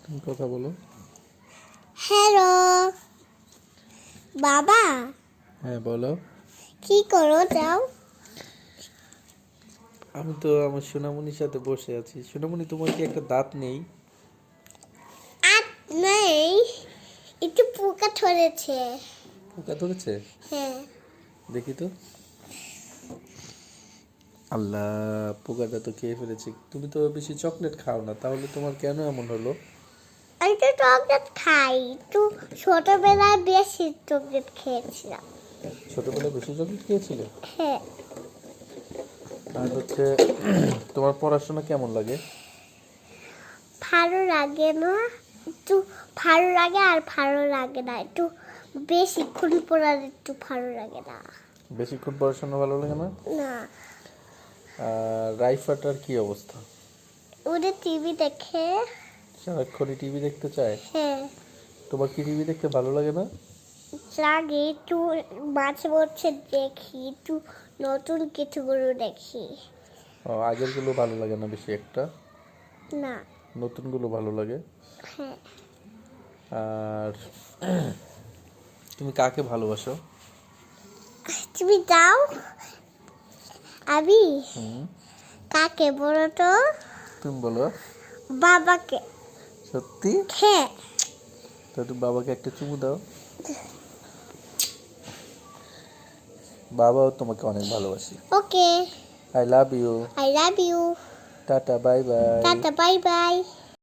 তুমি কথা বলো। হ্যালো বাবা, হ্যাঁ বলো। কি করো যাও? আমি তো আমার সোনামণির সাথে বসে আছি। সোনামণি, তোমার কি একটা দাঁত নেই? আর নেই, একটু পোকা ধরেছে। পোকা ধরেছে? হ্যাঁ। দেখি তো। আল্লাহ, পোকাটা তো খেয়ে ফেলেছে। তুমি তো বেশি চকলেট খাও না, তাহলে তোমার কেন এমন হলো? আমি তো চকলেট খাই, একটু ছোটবেলায় বেশি চকলেট খেয়েছিলাম। ছোটবেলায় বেশি চকলেট খেয়েছিলে? হ্যাঁ। আর হচ্ছে তোমার পড়াশোনা কেমন লাগে? ভালো লাগে না, একটু ভালো লাগে আর ভালো লাগে না, একটু বেশিক্ষণ পড়ার একটু ভালো লাগে না। বেশিক্ষণ পড়াশোনা ভালো লাগে না? না। আর রাইফাটার কি অবস্থা? ওদের টিভি দেখে। সারাক্ষণই টিভি দেখতে চায়? হ্যাঁ। তোমার কি টিভি দেখতে ভালো লাগে না? লাগে, একটু মাঝে মধ্যে দেখি, একটু নতুন কিছুগুলো দেখি। ও, আগেরগুলো ভালো লাগে না বেশি একটা? না। নতুনগুলো ভালো লাগে। হ্যাঁ। আর তুমি কাকে ভালোবাসো? তুমি যাও। আমি হুম, কাকে বলো তো? তুমি বলো। বাবাকে। সত্যি? হ্যাঁ। তো তুমি বাবাকে একটা চুমু দাও। বাবাও তোমাকে অনেক ভালোবাসে। Okay. I love you. I love you. Tata, bye bye. Tata, bye by.